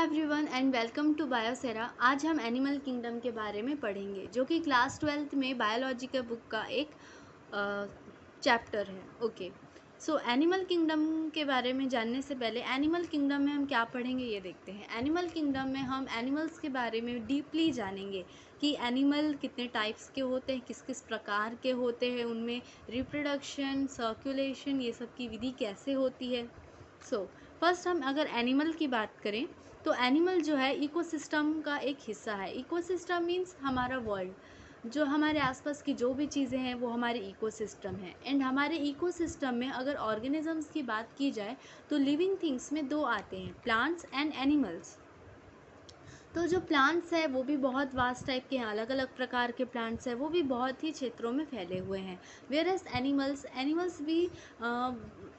Everyone and welcome to Biosera. आज हम animal kingdom के बारे में पढ़ेंगे जो कि क्लास 12th में बायोलॉजी के बुक का एक चैप्टर है। ओके, सो एनिमल किंगडम के बारे में जानने से पहले एनिमल किंगडम में हम क्या पढ़ेंगे ये देखते हैं। एनिमल किंगडम में हम एनिमल्स के बारे में डीपली जानेंगे कि एनिमल कितने टाइप्स के होते हैं, किस किस प्रकार के होते हैं, उनमें रिप्रोडक्शन, सर्कुलेशन, ये सब की विधि कैसे होती है। फर्स्ट हम अगर एनिमल की बात करें तो एनिमल जो है इकोसिस्टम का एक हिस्सा है। इकोसिस्टम मीन्स हमारा वर्ल्ड, जो हमारे आसपास की जो भी चीज़ें हैं वो हमारे इकोसिस्टम है। एंड हमारे इकोसिस्टम में अगर ऑर्गेनिजम्स की बात की जाए तो लिविंग थिंग्स में दो आते हैं, प्लांट्स एंड एनिमल्स। तो जो प्लांट्स है वो भी बहुत वास्ट टाइप के हैं, अलग अलग प्रकार के प्लांट्स हैं, वो भी बहुत ही क्षेत्रों में फैले हुए हैं। वेयरएस एनिमल्स भी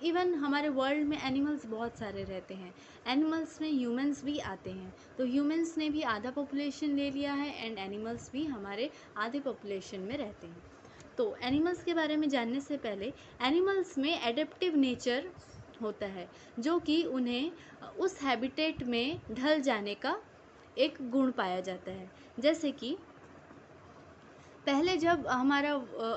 इवन हमारे वर्ल्ड में एनिमल्स बहुत सारे रहते हैं। एनिमल्स में ह्यूमंस भी आते हैं, तो ह्यूमंस ने भी आधा पॉपुलेशन ले लिया है एंड एनिमल्स भी हमारे आधे पॉपुलेशन में रहते हैं। तो एनिमल्स के बारे में जानने से पहले एनिमल्स में एडेप्टिव नेचर होता है, जो कि उन्हें उस हैबिटेट में ढल जाने का एक गुण पाया जाता है। जैसे कि पहले जब हमारा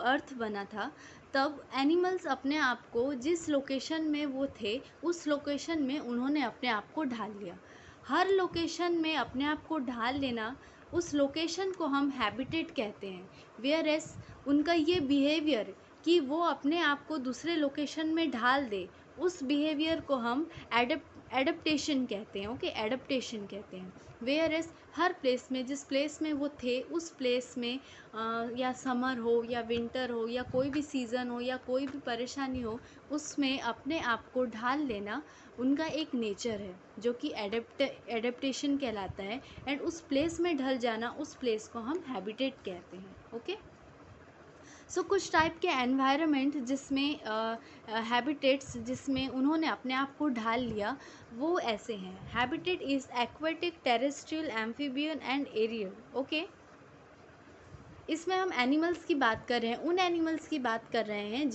अर्थ बना था तब एनिमल्स अपने आप को जिस लोकेशन में वो थे उस लोकेशन में उन्होंने अपने आप को ढाल लिया। हर लोकेशन में अपने आप को ढाल लेना, उस लोकेशन को हम हैबिटेट कहते हैं। वेयरएस उनका ये बिहेवियर कि वो अपने आप को दूसरे लोकेशन में ढाल दे, उस बिहेवियर को हम एडप्टेशन कहते हैं। ओके, एडप्टेशन कहते हैं। वेयरएस हर प्लेस में, जिस प्लेस में वो थे उस प्लेस में या समर हो या विंटर हो या कोई भी सीज़न हो या कोई भी परेशानी हो, उसमें अपने आप को ढाल लेना उनका एक नेचर है जो कि एडेप्टेशन कहलाता है। एंड उस प्लेस में ढल जाना, उस प्लेस को हम हैबिटेट कहते हैं। ओके, सो कुछ टाइप के एनवायरनमेंट जिसमें हैबिटेट्स जिसमें उन्होंने अपने आप को ढाल लिया वो ऐसे हैं। Habitat is aquatic, terrestrial, amphibian and aerial. Okay, इसमें हम एनिमल्स की बात कर रहे हैं, उन एनिमल्स की बात कर रहे हैं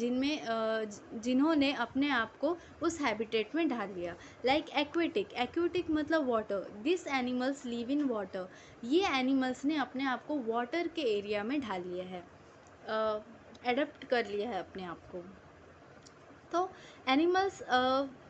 जिन्होंने अपने आप को उस हैबिटेट में ढाल लिया। लाइक एक्वेटिक मतलब water, this animals live in water. ये एनिमल्स ने अपने आप को वाटर के एरिया में ढाल लिया है, एडप्ट कर लिया है अपने आप को। तो एनिमल्स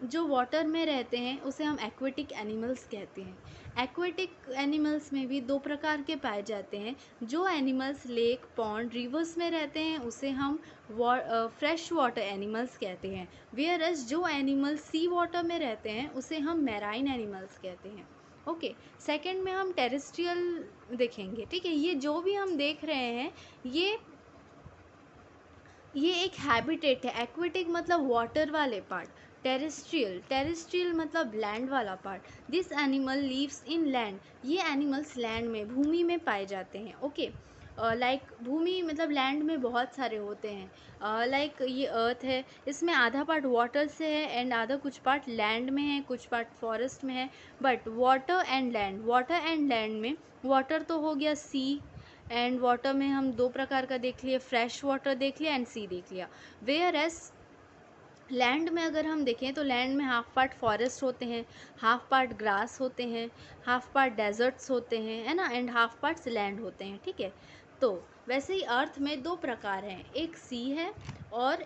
जो वाटर में रहते हैं उसे हम एक्वेटिक एनिमल्स कहते हैं। एक्वेटिक एनिमल्स में भी दो प्रकार के पाए जाते हैं। जो एनिमल्स लेक, पॉन्ड, रिवर्स में रहते हैं उसे हम फ्रेश वाटर एनिमल्स कहते हैं। वेयरएस जो एनिमल्स सी वाटर में रहते हैं उसे हम मैराइन एनिमल्स कहते हैं। ओके, सेकंड में हम टेरेस्ट्रियल देखेंगे। ठीक है, ये जो भी हम देख रहे हैं ये एक हैबिटेट है। एक्वेटिक मतलब वाटर वाले पार्ट, टेरेस्ट्रियल मतलब लैंड वाला part. This animal lives in land, ये एनिमल्स लैंड में, भूमि में पाए जाते हैं। ओके, लाइक भूमि मतलब लैंड में बहुत सारे होते हैं। लाइक ये अर्थ है, इसमें आधा पार्ट वाटर से है एंड आधा कुछ पार्ट लैंड में है, कुछ पार्ट फॉरेस्ट में है। बट वाटर एंड लैंड में वाटर तो हो गया सी, एंड वाटर में हम दो प्रकार का देख लिया, फ्रेश वाटर देख लिया एंड सी देख लिया। वेयर एस लैंड में अगर हम देखें तो लैंड में हाफ पार्ट फॉरेस्ट होते हैं, हाफ पार्ट ग्रास होते हैं, हाफ पार्ट डेजर्ट्स होते हैं, है ना, एंड हाफ पार्ट्स लैंड होते हैं। ठीक है, तो वैसे ही अर्थ में दो प्रकार हैं, एक सी है और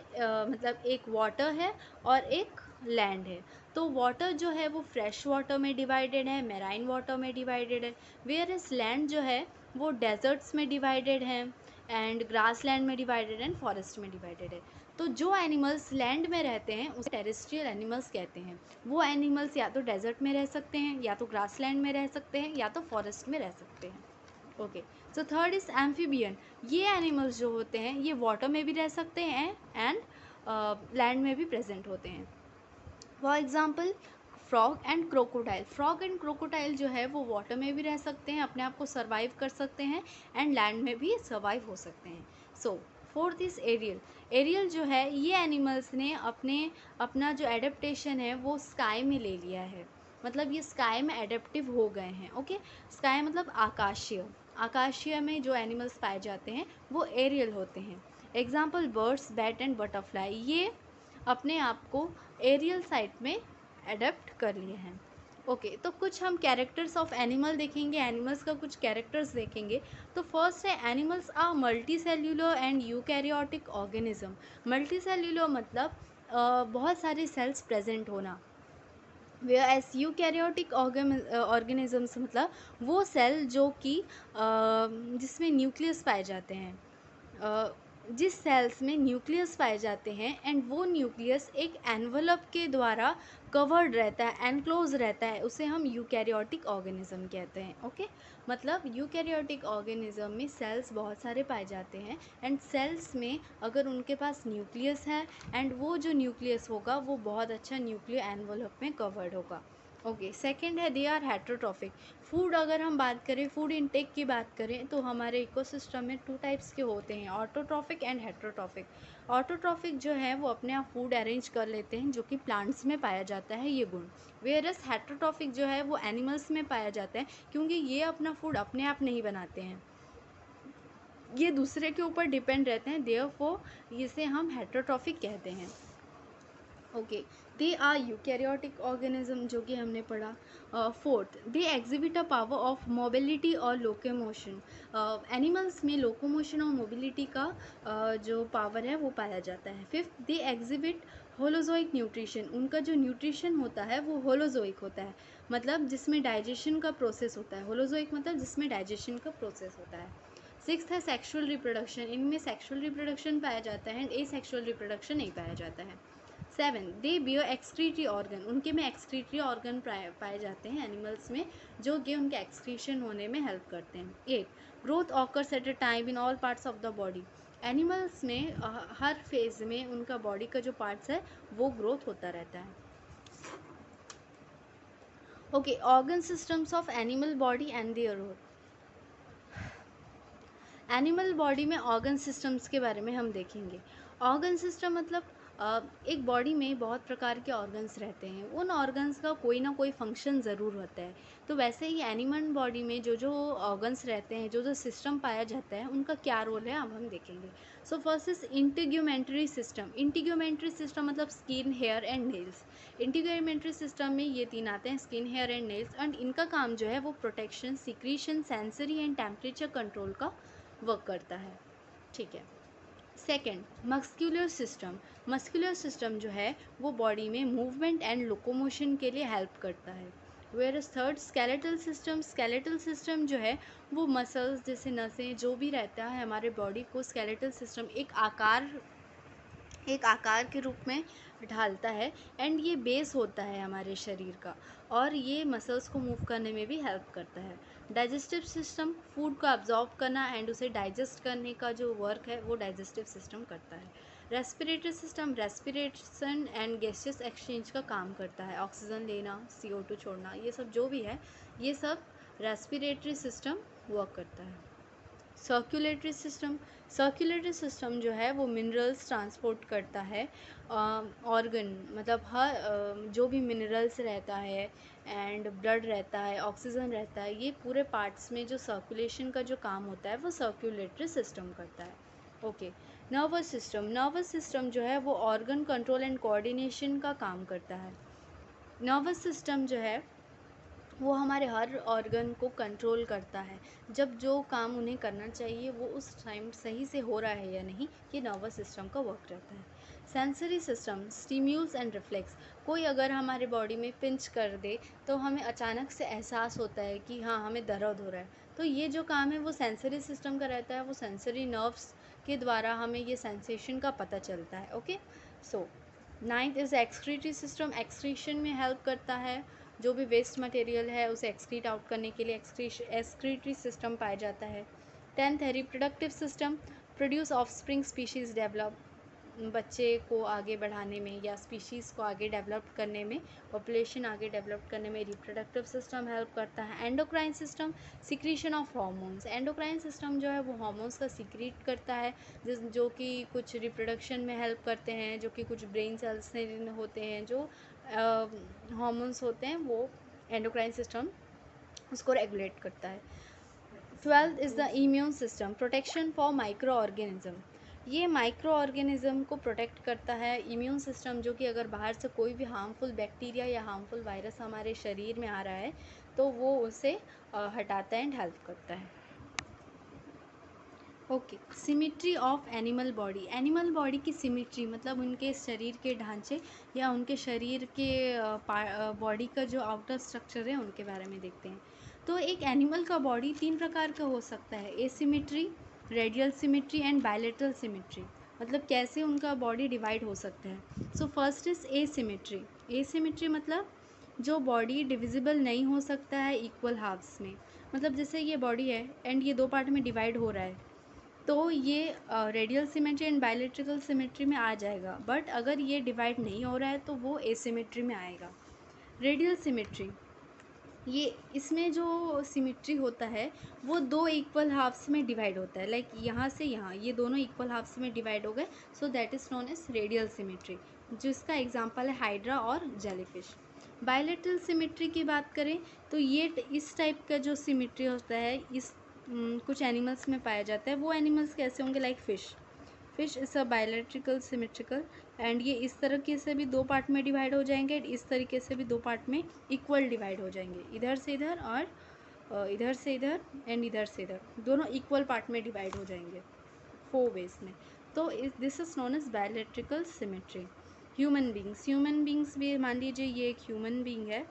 मतलब एक वाटर है और एक लैंड है। तो वाटर जो है वो फ्रेश वाटर में डिवाइडेड है, मैराइन वाटर में डिवाइडेड है। वेयर इस लैंड जो है वो डेजर्ट्स में डिवाइडेड है एंड ग्रास लैंड में डिवाइडेड एंड फॉरेस्ट में डिवाइडेड है। तो जो एनिमल्स लैंड में रहते हैं उसे टेरेस्ट्रियल एनिमल्स कहते हैं। वो एनिमल्स या तो डेजर्ट में रह सकते हैं, या तो ग्रास लैंड में रह सकते हैं, या तो फॉरेस्ट में रह सकते हैं। Okay, so third is amphibian. ये एनिमल्स जो होते हैं ये वाटर में भी रह सकते हैं एंड लैंड में भी प्रेजेंट होते हैं। For example frog and crocodile जो है वो वाटर में भी रह सकते हैं, अपने आप को सर्वाइव कर सकते हैं एंड लैंड में भी सर्वाइव हो सकते हैं। सो फोर्थ इज एरियल जो है ये एनिमल्स ने अपना जो एडेप्टेशन है वो स्काई में ले लिया है, मतलब ये स्काई में एडेप्टिव हो गए हैं। ओके, स्काई मतलब आकाशीय में जो एनिमल्स पाए जाते हैं वो एरियल होते हैं। Example birds, bat and butterfly, ये अपने आप को एरियल साइट में एडप्ट कर लिए हैं। ओके तो कुछ हम कैरेक्टर्स ऑफ एनिमल देखेंगे, एनिमल्स का कुछ कैरेक्टर्स देखेंगे। तो फर्स्ट है animals are multicellular and eukaryotic organism. Multicellular मतलब बहुत सारे सेल्स प्रेजेंट होना, वेयर एस यूकैरियोटिक ऑर्गेनिजम्स मतलब वो सेल जो कि जिसमें न्यूक्लियस पाए जाते हैं, जिस सेल्स में न्यूक्लियस पाए जाते हैं एंड वो न्यूक्लियस एक एनवलप के द्वारा कवर्ड रहता है, एनक्लोज रहता है, उसे हम यूकैरियोटिक ऑर्गेनिज्म कहते हैं। ओके मतलब यूकैरियोटिक ऑर्गेनिज्म में सेल्स बहुत सारे पाए जाते हैं एंड सेल्स में अगर उनके पास न्यूक्लियस है एंड वो जो न्यूक्लियस होगा वो बहुत अच्छा न्यूक्लियर एनवलप में कवर्ड होगा। ओके सेकेंड है दे आर हेट्रोट्रॉफिक। फूड अगर हम बात करें, फूड इनटेक की बात करें तो हमारे इकोसिस्टम में 2 टाइप्स के होते हैं, ऑटोट्रॉफिक एंड हेट्रोट्रॉफिक। ऑटोट्रॉफिक जो है वो अपने आप फूड अरेंज कर लेते हैं, जो कि प्लांट्स में पाया जाता है ये गुण। वेयरस हेट्रोट्रॉफिक जो है वो एनिमल्स में पाया जाता है, क्योंकि ये अपना फूड अपने आप नहीं बनाते हैं, ये दूसरे के ऊपर डिपेंड रहते हैं, देयरफॉर इसे हम हेट्रोट्रॉफिक कहते हैं। Okay they are eukaryotic organism जो कि हमने पढ़ा। Fourth they exhibit a power of mobility और लोकोमोशन। एनिमल्स में लोकोमोशन और मोबिलिटी का जो पावर है वो पाया जाता है। Fifth they exhibit holozoic nutrition. उनका जो न्यूट्रिशन होता है वो होलोजोइक होता है, मतलब जिसमें डाइजेशन का प्रोसेस होता है। होलोजोइक मतलब जिसमें डाइजेशन का प्रोसेस होता है। सिक्स्थ है सेक्सुअल रिप्रोडक्शन। इनमें सेक्सुअल रिप्रोडक्शन पाया जाता है एंड एसेक्सुअल रिप्रोडक्शन नहीं पाया जाता है। 7 दे बियर एक्सक्रीटरी ऑर्गन। उनके में एक्सक्रीटरी ऑर्गन पाए जाते हैं एनिमल्स में, जो कि उनके एक्सक्रीशन होने में हेल्प करते हैं। 8 growth occurs at a time in all parts of the body. Animals में हर फेज में उनका बॉडी का जो पार्ट्स है वो ग्रोथ होता रहता है। Okay organ systems of animal body and their role. Animal body में ऑर्गन सिस्टम्स के बारे में हम देखेंगे। ऑर्गन सिस्टम मतलब एक बॉडी में बहुत प्रकार के ऑर्गन्स रहते हैं, उन ऑर्गन्स का कोई ना कोई फंक्शन ज़रूर होता है। तो वैसे ही एनिमल बॉडी में जो जो ऑर्गन्स रहते हैं, जो जो सिस्टम पाया जाता है, उनका क्या रोल है अब हम देखेंगे। So first is integumentary system. Integumentary system मतलब skin, hair and nails. Integumentary system में ये 3 आते हैं, skin, hair and nails, and इनका काम जो है वो protection, secretion, sensory and temperature control का वर्क करता है। ठीक है। Second muscular system. Muscular system जो है वो बॉडी में मूवमेंट एंड लोकोमोशन के लिए हेल्प करता है। Where third skeletal system. Skeletal system जो है वो मसल्स जैसे नसें जो भी रहता है हमारे बॉडी को, स्केलेटल सिस्टम एक आकार के रूप में ढालता है एंड ये बेस होता है हमारे शरीर का, और ये मसल्स को मूव करने में भी हेल्प करता है। डाइजेस्टिव सिस्टम फूड को अब्जॉर्ब करना एंड उसे डाइजेस्ट करने का जो वर्क है वो डाइजेस्टिव सिस्टम करता है। Respiratory system respiration and gases exchange का काम करता है, ऑक्सीजन लेना, CO2 छोड़ना, ये सब जो भी है ये सब रेस्पिरेटरी सिस्टम वर्क करता है। Circulatory system. सर्कुलेटरी सिस्टम जो है वो मिनरल्स ट्रांसपोर्ट करता है, ऑर्गन मतलब हर जो भी मिनरल्स रहता है एंड ब्लड रहता है, ऑक्सीजन रहता है, ये पूरे पार्ट्स में जो सर्कुलेशन का जो काम होता है वो सर्कुलेटरी सिस्टम करता है। Okay nervous system. Nervous system जो है वो ऑर्गन कंट्रोल एंड कोऑर्डिनेशन का काम करता है। नर्वस सिस्टम जो है वो हमारे हर ऑर्गन को कंट्रोल करता है, जब जो काम उन्हें करना चाहिए वो उस टाइम सही से हो रहा है या नहीं, ये नर्वस सिस्टम का वर्क रहता है। Sensory system stimulus and reflex. कोई अगर हमारे बॉडी में पिंच कर दे तो हमें अचानक से एहसास होता है कि हाँ हमें दर्द हो रहा है, तो ये जो काम है वो सेंसरी सिस्टम का रहता है, वो सेंसरी नर्व्स के द्वारा हमें ये सेंसेशन का पता चलता है। Okay so 9th is excretory system. Excretion में हेल्प करता है, जो भी वेस्ट मटेरियल है उसे एक्सक्रीट आउट करने के लिए एक्सक्रीटरी सिस्टम पाया जाता है। 10th है reproductive system. Produce offspring species develop. बच्चे को आगे बढ़ाने में या स्पीशीज़ को आगे डेवलप करने में, पॉपुलेशन आगे डेवलप करने में रिप्रोडक्टिव सिस्टम हेल्प करता है। Endocrine system secretion of hormones. Endocrine system जो है वो हार्मोन्स का सिक्रीट करता है, जो कि कुछ रिप्रोडक्शन में हेल्प करते हैं, जो कि कुछ ब्रेन सेल्स से होते हैं, जो हार्मोन्स होते हैं वो एंडोक्राइन सिस्टम उसको रेगुलेट करता है। 12th is the immune system. Protection for micro organism. ये माइक्रो ऑर्गेनिज्म को प्रोटेक्ट करता है। इम्यून सिस्टम, जो कि अगर बाहर से कोई भी हार्मफुल बैक्टीरिया या हार्मफुल वायरस हमारे शरीर में आ रहा है तो वो उसे हटाता है एंड हेल्प करता है। Okay, symmetry of animal body. Animal body की सिमिट्री मतलब उनके शरीर के ढांचे या उनके शरीर के बॉडी का जो आउटर स्ट्रक्चर है उनके बारे में देखते हैं। तो एक एनिमल का बॉडी 3 प्रकार का हो सकता है, asymmetry, radial symmetry and bilateral symmetry. मतलब कैसे उनका बॉडी डिवाइड हो सकता है। सो फर्स्ट इज एसिमिट्री। एसिमिट्री मतलब जो बॉडी डिविजिबल नहीं हो सकता है इक्वल हाफ्स में। मतलब जैसे ये बॉडी है एंड ये 2 पार्ट में डिवाइड हो रहा है तो ये radial symmetry and bilateral symmetry में आ जाएगा। बट अगर ये डिवाइड नहीं हो रहा है तो वो एसिमेट्री में आएगा। रेडियल सिमेट्री, ये इसमें जो सिमेट्री होता है वो 2 इक्वल हाफ्स में डिवाइड होता है। लाइक यहाँ से यहाँ ये दोनों इक्वल हाफ्स में डिवाइड हो गए, so that is known as radial symmetry, जिसका एग्जांपल है हाइड्रा और जेलीफिश। बायलेटरल सिमेट्री की बात करें तो ये इस टाइप का जो सिमेट्री होता है इस कुछ एनिमल्स में पाया जाता है। वो एनिमल्स कैसे होंगे, like fish is a bilateral symmetrical and ये इस तरीके से भी 2 पार्ट में डिवाइड हो जाएंगे, इस तरीके से भी 2 पार्ट में इक्वल डिवाइड हो जाएंगे। इधर से इधर और इधर से इधर एंड इधर से इधर, दोनों इक्वल पार्ट में डिवाइड हो जाएंगे 4 वेज में। तो this is known as bilateral symmetry. Human beings भी मान लीजिए ये एक ह्यूमन बींग है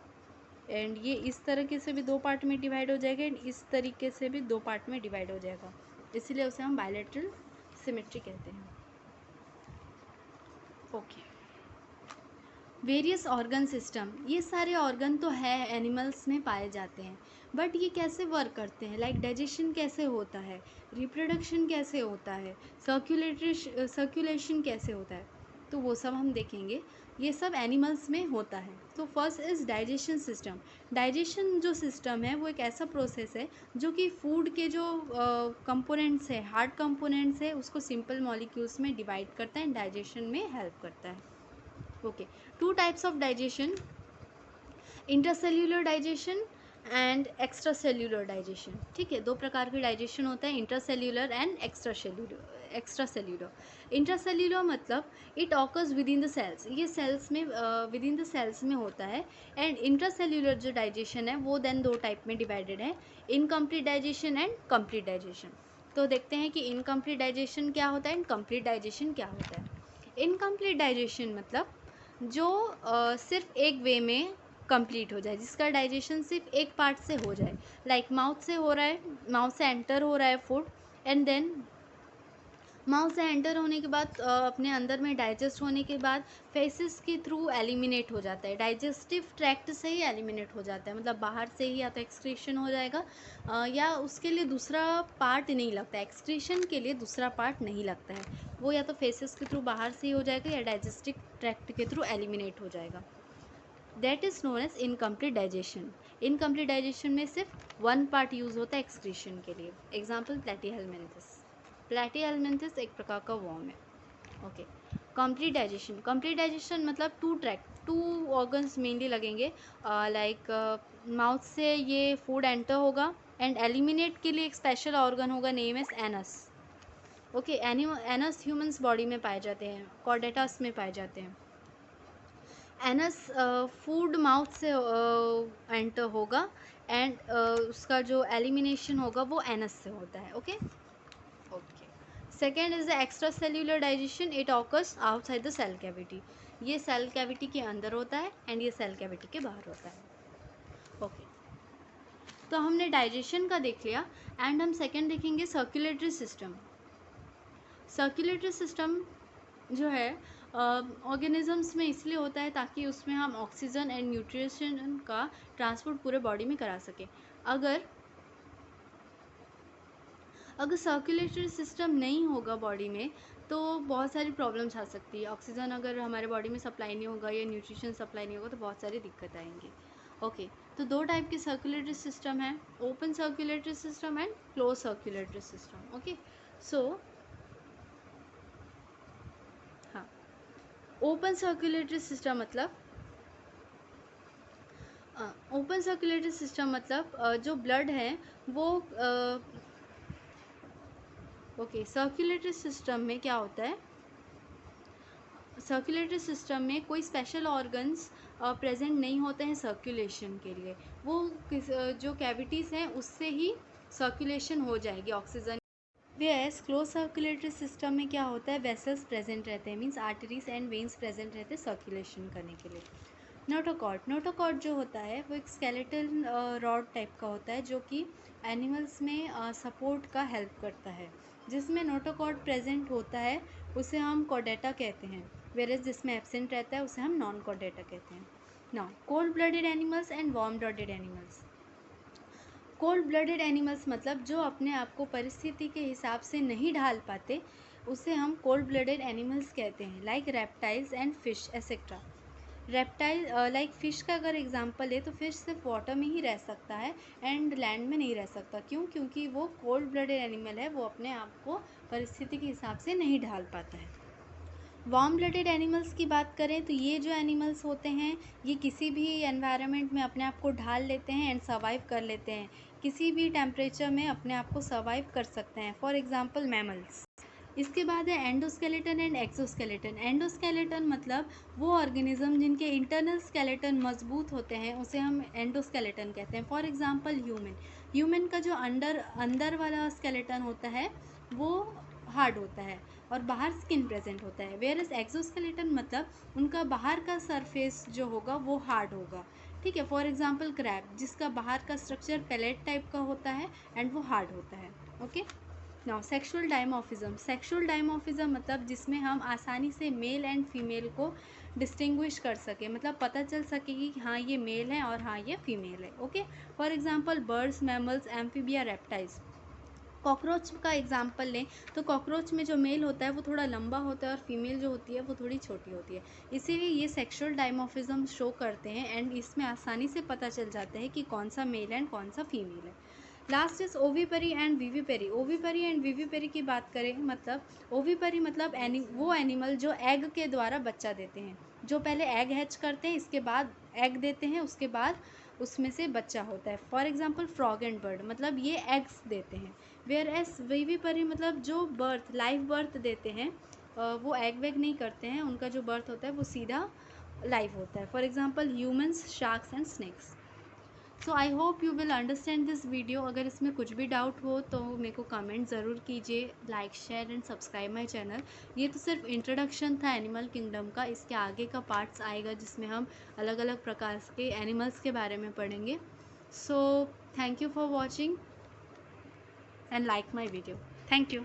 एंड ये इस तरीके से भी 2 पार्ट में डिवाइड हो जाएगा एंड इस तरीके से भी 2 पार्ट में डिवाइड हो जाएगा, इसीलिए उसे हम बायलेटरल सिमेट्री कहते हैं। ओके, वेरियस ऑर्गन सिस्टम, ये सारे ऑर्गन तो है एनिमल्स में पाए जाते हैं, बट ये कैसे वर्क करते हैं, लाइक डाइजेशन कैसे होता है, रिप्रोडक्शन कैसे होता है, सर्कुलेशन कैसे होता है, तो वो सब हम देखेंगे। ये सब एनिमल्स में होता है। तो first is digestion system. Digestion जो सिस्टम है वो एक ऐसा प्रोसेस है जो कि फूड के जो कंपोनेंट्स है, हार्ड कंपोनेंट्स है, उसको सिंपल मॉलिक्यूल्स में डिवाइड करता है, डाइजेशन में हेल्प करता है। Okay, 2 types of digestion, intercellular digestion and extracellular digestion. ठीक है, 2 प्रकार के डाइजेशन होता है, intercellular and extracellular. Intercellular मतलब it occurs within the cells, ये सेल्स में विद इन द सेल्स में होता है। एंड इंटरसेल्यूलर जो डाइजेशन है वो देन 2 टाइप में डिवाइडेड है, incomplete digestion and complete digestion. तो देखते हैं कि इनकम्प्लीट डाइजेशन क्या होता है एंड कंप्लीट डाइजेशन क्या होता है। इनकम्प्लीट डाइजेशन मतलब जो सिर्फ एक वे में कंप्लीट हो जाए, जिसका डाइजेशन सिर्फ एक पार्ट से हो जाए। लाइक माउथ से हो रहा है, माउथ से एंटर हो रहा है फूड एंड देन माउथ से एंटर होने के बाद अपने अंदर में डाइजेस्ट होने के बाद फेसेस के थ्रू एलिमिनेट हो जाता है, डाइजेस्टिव ट्रैक्ट से ही एलिमिनेट हो जाता है। मतलब बाहर से ही या तो एक्सक्रीशन हो जाएगा या उसके लिए दूसरा पार्ट नहीं लगता है, एक्सक्रीशन के लिए दूसरा पार्ट नहीं लगता है, वो या तो फेसेस के थ्रू बाहर से ही हो जाएगा या डाइजेस्टिव ट्रैक्ट के थ्रू एलिमिनेट हो जाएगा। That is known as incomplete digestion. Incomplete digestion में सिर्फ 1 पार्ट यूज़ होता है एक्सक्रीशन के लिए। Example Platyhelminthes. प्लेटीहेल्मिन्थस एक प्रकार का वॉर्म है। Okay, complete digestion. Complete digestion मतलब 2 ऑर्गन्स मेनली लगेंगे, लाइक माउथ से ये फूड एंटर होगा एंड एलिमिनेट के लिए एक स्पेशल ऑर्गन होगा, name is anus. Okay, anus humans body में पाए जाते हैं, कॉर्डेटास में पाए जाते हैं। एनस फूड माउथ से एंटर होगा एंड उसका जो एलिमिनेशन होगा वो एनस से होता है। Okay okay, second is the extra cellular digestion, it occurs outside the cell cavity. ये सेल कैविटी के अंदर होता है एंड ये सेल कैविटी के बाहर होता है। ओके, तो हमने डाइजेशन का देख लिया एंड हम सेकेंड देखेंगे सर्कुलेटरी सिस्टम। सर्कुलेटरी सिस्टम जो है ऑर्गेनिजम्स में इसलिए होता है ताकि उसमें हम ऑक्सीजन एंड न्यूट्रिशन का ट्रांसपोर्ट पूरे बॉडी में करा सकें। अगर सर्कुलेटरी सिस्टम नहीं होगा बॉडी में तो बहुत सारी प्रॉब्लम्स आ सकती है। ऑक्सीजन अगर हमारे बॉडी में सप्लाई नहीं होगा या न्यूट्रिशन सप्लाई नहीं होगा तो बहुत सारी दिक्कत आएंगी। ओके, तो 2 टाइप के सर्कुलेटरी सिस्टम है, open circulatory system and close circulatory system. Okay, so हाँ, ओपन सर्कुलेटरी सिस्टम मतलब ओपन सर्कुलेटरी सिस्टम मतलब जो ब्लड है वो ओके, सर्कुलेटरी सिस्टम में क्या होता है? सर्कुलेटरी सिस्टम में कोई स्पेशल ऑर्गन्स प्रेजेंट नहीं होते हैं सर्कुलेशन के लिए। वो जो कैविटीज़ हैं उससे ही सर्कुलेशन हो जाएगी oxygen. Where's close circulatory system में क्या होता है? वेसल्स प्रेजेंट रहते हैं, means arteries and veins present रहते हैं सर्कुलेशन करने के लिए। नोटोकॉर्ड जो होता है वो एक स्केलेटल रॉड टाइप का होता है जो कि एनिमल्स में सपोर्ट का हेल्प करता है। जिसमें नोटोकॉर्ड प्रेजेंट होता है उसे हम कॉर्डेटा कहते हैं, वेरेज जिसमें एब्सेंट रहता है उसे हम नॉन कॉर्डेटा कहते हैं। Now cold blooded animals and warm blooded animals. Cold blooded animals मतलब जो अपने आप को परिस्थिति के हिसाब से नहीं ढाल पाते, उसे हम कोल्ड ब्लडेड एनिमल्स कहते हैं, like reptiles and fish etcetera. Reptile like fish का अगर एग्जांपल है तो फ़िश सिर्फ वाटर में ही रह सकता है एंड लैंड में नहीं रह सकता। क्यों? क्योंकि वो कोल्ड ब्लडेड एनिमल है, वो अपने आप को परिस्थिति के हिसाब से नहीं ढाल पाता है। वार्म ब्लडेड एनिमल्स की बात करें तो ये जो एनिमल्स होते हैं ये किसी भी एनवायरनमेंट में अपने आप को ढाल लेते हैं एंड सर्वाइव कर लेते हैं, किसी भी टेम्परेचर में अपने आप को सर्वाइव कर सकते हैं। For example mammals. इसके बाद है एंडोस्केलेटन एंड एक्सोस्केलेटन। एंडोस्केलेटन मतलब वो ऑर्गेनिज्म जिनके इंटरनल स्केलेटन मजबूत होते हैं उसे हम एंडोस्केलेटन कहते हैं। फॉर एग्जांपल ह्यूमन का जो अंदर वाला स्केलेटन होता है वो हार्ड होता है और बाहर स्किन प्रेजेंट होता है। वेयरएस एक्सोस्केलेटन मतलब उनका बाहर का सरफेस जो होगा वो हार्ड होगा। ठीक है, फॉर एग्जांपल क्रैब जिसका बाहर का स्ट्रक्चर पैलेट टाइप का होता है एंड वो हार्ड होता है। Okay, now sexual dimorphism. Sexual dimorphism मतलब जिसमें हम आसानी से मेल एंड फीमेल को डिस्टिंग्विश कर सके, मतलब पता चल सके कि हाँ ये मेल है और हाँ ये फीमेल है। Okay, for example birds, mammals, amphibia, reptiles. Cockroach का एग्जांपल लें तो कॉकरोच में जो मेल होता है वो थोड़ा लंबा होता है और फीमेल जो होती है वो थोड़ी छोटी होती है, इसीलिए ये सेक्सुअल डायमॉर्फिज्म शो करते हैं एंड इसमें आसानी से पता चल जाता है कि कौन सा मेल है एंड कौन सा फीमेल है। Last is ovipary and vivipary. Ovipary and vivipary की बात करें मतलब ओवीपरी मतलब वो एनिमल जो एग के द्वारा बच्चा देते हैं, जो पहले एग हैच करते हैं, इसके बाद एग देते हैं, उसके बाद उसमें से बच्चा होता है। For example frog and bird मतलब ये एग्स देते हैं। वेयर एस विविपरी मतलब जो बर्थ लाइव बर्थ देते हैं, वो एग वेग नहीं करते हैं, उनका जो बर्थ होता है वो सीधा लाइव होता है। For example humans, sharks and snacks. So I hope you will understand this video. अगर इसमें कुछ भी डाउट हो तो मेरे को कमेंट ज़रूर कीजिए, like share and subscribe my channel. ये तो सिर्फ इंट्रोडक्शन था एनिमल किंगडम का, इसके आगे का पार्ट्स आएगा जिसमें हम अलग अलग प्रकार के एनिमल्स के बारे में पढ़ेंगे। So thank you for watching and like my video. Thank you.